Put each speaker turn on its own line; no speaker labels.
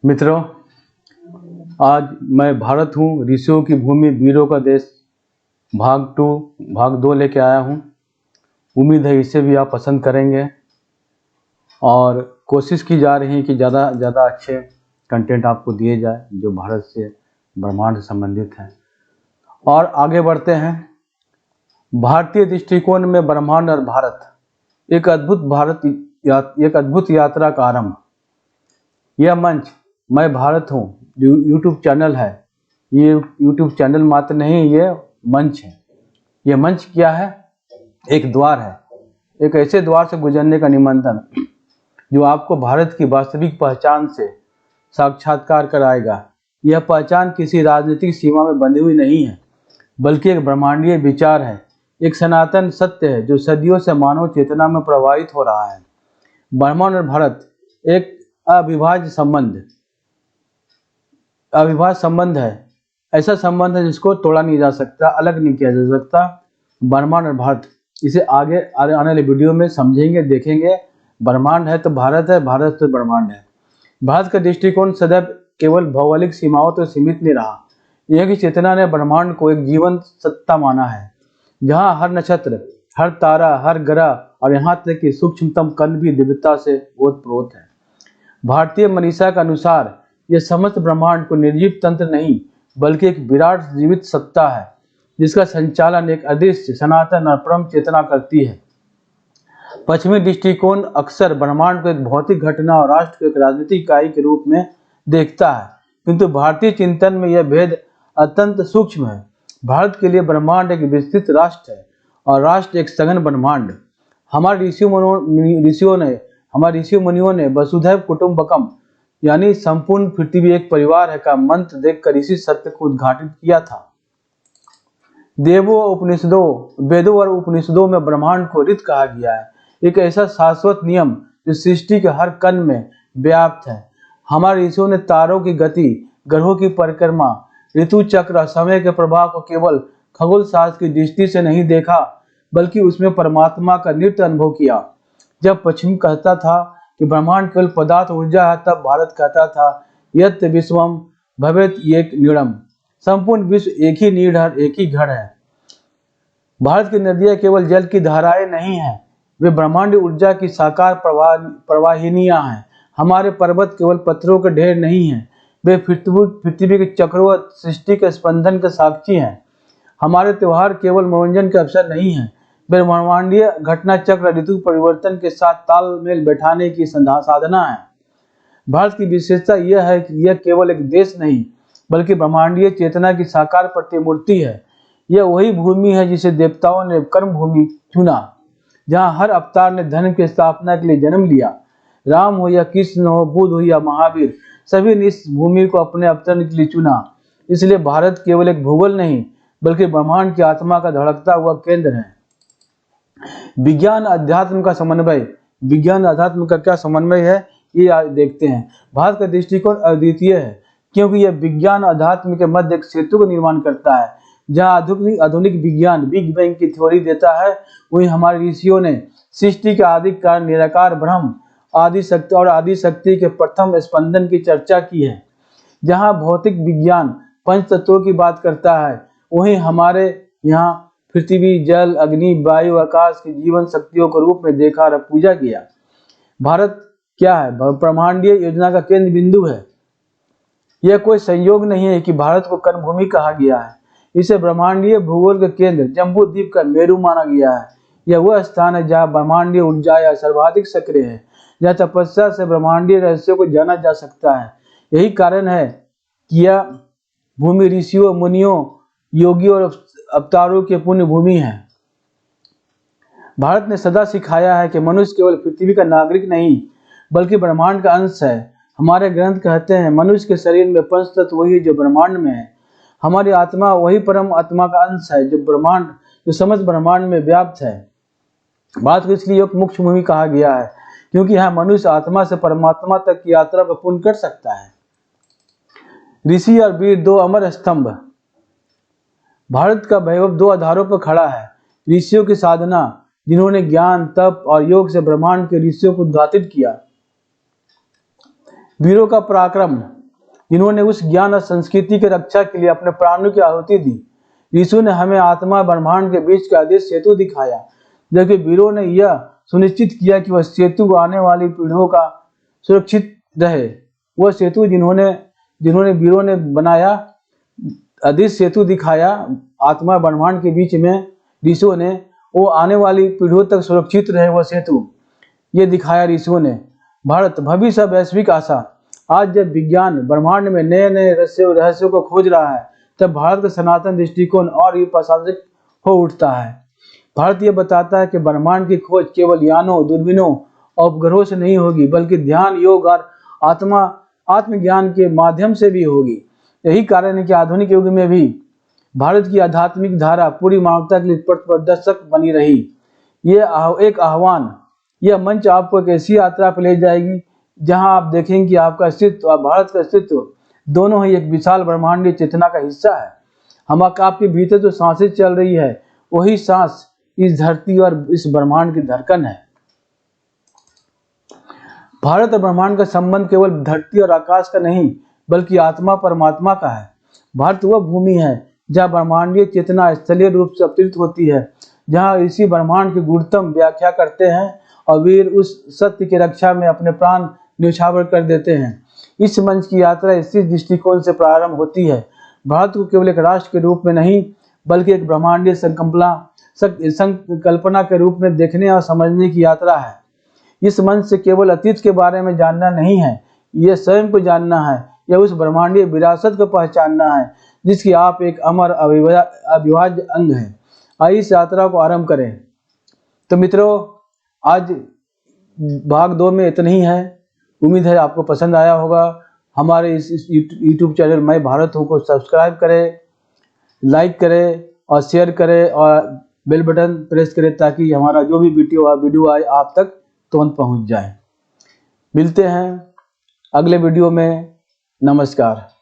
मित्रों, आज मैं भारत हूँ, ऋषियों की भूमि, वीरों का देश भाग 2 लेके आया हूँ। उम्मीद है इसे भी आप पसंद करेंगे और कोशिश की जा रही है कि ज़्यादा ज़्यादा अच्छे कंटेंट आपको दिए जाए जो भारत से, ब्रह्मांड से संबंधित हैं। और आगे बढ़ते हैं। भारतीय दृष्टिकोण में ब्रह्मांड और भारत, एक अद्भुत यात्रा का आरंभ। यह मंच मैं भारत हूँ यूट्यूब चैनल है। ये यूट्यूब चैनल मात्र नहीं, ये मंच है। ये मंच क्या है? एक द्वार है, एक ऐसे द्वार से गुजरने का निमंत्रण जो आपको भारत की वास्तविक पहचान से साक्षात्कार कराएगा। यह पहचान किसी राजनीतिक सीमा में बंधी हुई नहीं है, बल्कि एक ब्रह्मांडीय विचार है, एक सनातन सत्य है जो सदियों से मानव चेतना में प्रवाहित हो रहा है। ब्रह्मांड और भारत एक अविभाज्य संबंध है। ऐसा संबंध है जिसको तोड़ा नहीं जा सकता, अलग नहीं किया जा सकता। ब्रह्मांड और भारत, इसे आगे आने वाले वीडियो में समझेंगे, देखेंगे। ब्रह्मांड है तो भारत है, भारत तो ब्रह्मांड है। भारत का दृष्टिकोण सदैव केवल भौगोलिक सीमाओं तो सीमित नहीं रहा। यह की चेतना ने ब्रह्मांड को एक जीवंत सत्ता माना है, जहाँ हर नक्षत्र, हर तारा, हर ग्रह और यहाँ तक कि सूक्ष्मतम कण भी दिव्यता से ओतप्रोत है। भारतीय मनीषा के अनुसार यह समस्त ब्रह्मांड को निर्जीव तंत्र नहीं, बल्कि एक विराट जीवित सत्ता है, जिसका संचालन एक अदृश्य, सनातन और परम चेतना करती है। पश्चिमी दृष्टिकोण अक्सर ब्रह्मांड को एक भौतिक घटना और राष्ट्र को एक राजनीतिक इकाई के रूप में देखता है, किंतु भारतीय चिंतन में यह भेद अत्यंत सूक्ष्म है। भारत के लिए ब्रह्मांड एक विस्तृत राष्ट्र है और राष्ट्र एक सघन ब्रह्मांड। हमारे ऋषि मुनियों ने वसुधैव कुटुंबकम यानी संपूर्ण पृथ्वी एक परिवार है का मंत्र देखकर इसी सत्य को उद्घाटित किया था। वेदों और उपनिषदों में ब्रह्मांड को ऋत कहा गया है, एक ऐसा शाश्वत नियम जो सृष्टि के हर कण में व्याप्त है। हमारे ऋषियों ने तारों की गति, ग्रहों की परिक्रमा, ऋतु चक्र और समय के प्रभाव को केवल खगोल शास्त्र की दृष्टि से नहीं देखा, बल्कि उसमें परमात्मा का नृत्य अनुभव किया। जब पश्चिम कहता था कि ब्रह्मांड केवल पदार्थ ऊर्जा है, तब भारत कहता था यत् विश्वम भवेत् एक नीड़म, संपूर्ण विश्व एक ही नीड़ है, एक ही घर है। भारत की नदियां केवल जल की धाराएं नहीं हैं, वे ब्रह्मांड ऊर्जा की साकार प्रवाहिनियां हैं। हमारे पर्वत केवल पत्थरों के ढेर नहीं हैं, वे पृथ्वी के चक्रों और सृष्टि के स्पंदन के साक्षी हैं। हमारे त्योहार केवल मनोरंजन के अवसर नहीं हैं, वे ब्रह्मांडीय घटना चक्र, ऋतु परिवर्तन के साथ तालमेल बैठाने की साधना है। भारत की विशेषता यह है कि यह केवल एक देश नहीं, बल्कि ब्रह्मांडीय चेतना की साकार प्रतिमूर्ति है। यह वही भूमि है जिसे देवताओं ने कर्म भूमि चुना, जहाँ हर अवतार ने धर्म की स्थापना के लिए जन्म लिया। राम हो या कृष्ण हो, बुद्ध हो या महावीर, सभी ने इस भूमि को अपने अवतरण के लिए चुना। इसलिए भारत केवल एक भूगोल नहीं, बल्कि ब्रह्मांड की आत्मा का धड़कता हुआ केंद्र है। विज्ञान अध्यात्म का समन्वय, विज्ञान अध्यात्म का क्या समन्वय है, ये देखते हैं। भारत का दृष्टिकोण अद्वितीय है, क्योंकि यह विज्ञान अध्यात्म के मध्य एक सेतु का निर्माण करता है। जहाँ आधुनिक विज्ञान बिग बैंग की थ्योरी देता है, वहीं हमारे ऋषियों ने सृष्टि के आदि कारण, निराकार ब्रह्म, आदि शक्ति के प्रथम स्पंदन की चर्चा की है। जहाँ भौतिक विज्ञान पंच तत्वों की बात करता है, वहीं हमारे यहाँ पृथ्वी, जल, अग्नि, वायु, आकाश की जीवन शक्तियों के रूप में देखा और पूजा किया। भारत क्या है? ब्रह्मांडीय योजना का केंद्र बिंदु है। यह कोई संयोग नहीं है कि भारत को कर्मभूमि कहा गया है। इसे ब्रह्मांडीय भूगोल के केंद्र, जम्बू द्वीप का मेरू माना गया है। यह वह स्थान है जहाँ ब्रह्मांडीय ऊर्जा या सर्वाधिक सक्रिय है, जहाँ तपस्या से ब्रह्मांडीय रहस्यों को जाना जा सकता है। यही कारण है कि यह भूमि ऋषियों, मुनियों, योगियों और अवतारों की पुण्य भूमि है। भारत ने सदा सिखाया है कि मनुष्य केवल पृथ्वी का नागरिक नहीं, बल्कि ब्रह्मांड का अंश है। हमारे ग्रंथ कहते हैं मनुष्य के शरीर में पंच तत्व वही जो ब्रह्मांड में है। हमारी आत्मा वही परम आत्मा का अंश है जो समस्त ब्रह्मांड में व्याप्त है। भारत को इसलिए एक मुख्य भूमि कहा गया है, क्योंकि यहाँ मनुष्य आत्मा से परमात्मा तक की यात्रा को पूर्ण कर सकता है। ऋषि और वीर, दो अमर स्तंभ। भारत का वैभव दो आधारों पर खड़ा है। ऋषियों की साधना, जिन्होंने ज्ञान, तप और योग से ब्रह्मांड के ऋषियों को उद्घाटित किया। वीरों का पराक्रम, जिन्होंने उस ज्ञान और संस्कृति की रक्षा के लिए अपने प्राणों की आहुति दी। यीशु ने हमें आत्मा ब्रह्मांड के बीच का अदृश्य सेतु दिखाया, जबकि वीरों ने यह सुनिश्चित किया कि वह सेतु आने वाली पीढ़ियों का सुरक्षित रहे। वह सेतु जिन्होंने वीरों ने बनाया, अदृश्य सेतु दिखाया आत्मा ब्रह्मांड के बीच में, ऋषियों ने, वो आने वाली पीढ़ियों तक सुरक्षित रहे। वह सेतु ये दिखाया ऋषियों ने। भारत भविष्य वैश्विक आशा। आज जब विज्ञान ब्रह्मांड में नए नए रहस्यों को खोज रहा है, तब भारत का सनातन दृष्टिकोण और भी प्रासंगिक हो उठता है। भारत ये बताता है कि ब्रह्मांड की खोज केवल यानों, दूरबीनों और उपग्रहों से नहीं होगी, बल्कि ध्यान, योग और आत्मज्ञान के माध्यम से भी होगी। यही कारण है कि आधुनिक युग में भी भारत की आध्यात्मिक धारा पूरी मानवता के लिए प्रदर्शक बनी रही। ये एक आह्वान, यह मंच आपको एक ऐसी यात्रा पर ले जाएगी जहां आप देखेंगे कि आपका अस्तित्व और भारत का अस्तित्व दोनों ही एक विशाल ब्रह्मांडीय चेतना का हिस्सा है। हम आपके भीतर जो सांसें चल रही है, वही सांस इस धरती और इस ब्रह्मांड की धड़कन है। भारत और ब्रह्मांड का संबंध केवल धरती और आकाश का नहीं, बल्कि आत्मा परमात्मा का है। भारत वह भूमि है जहाँ ब्रह्मांडीय चेतना स्थलीय रूप से अवतरित होती है, जहाँ इसी ब्रह्मांड की गूढ़तम व्याख्या करते हैं और वीर उस सत्य की रक्षा में अपने प्राण न्यौछावर कर देते हैं। इस मंच की यात्रा इसी दृष्टिकोण से प्रारंभ होती है। भारत को केवल एक राष्ट्र के रूप में नहीं, बल्कि एक ब्रह्मांडीय संकल्पना के रूप में देखने और समझने की यात्रा है। इस मंच से केवल अतीत के बारे में जानना नहीं है, यह स्वयं को जानना है, यह उस ब्रह्मांडीय विरासत को पहचानना है जिसकी आप एक अमर अविभाज्य अंग है। आइए इस यात्रा को आरंभ करें। तो मित्रों, आज भाग 2 में इतना ही है। उम्मीद है आपको पसंद आया होगा। हमारे इस यूट्यूब चैनल मैं भारत हूँ को सब्सक्राइब करें, लाइक करें और शेयर करें और बेल बटन प्रेस करें, ताकि हमारा जो भी वीडियो आए आप तक तुरंत पहुँच जाए। मिलते हैं अगले वीडियो में। नमस्कार।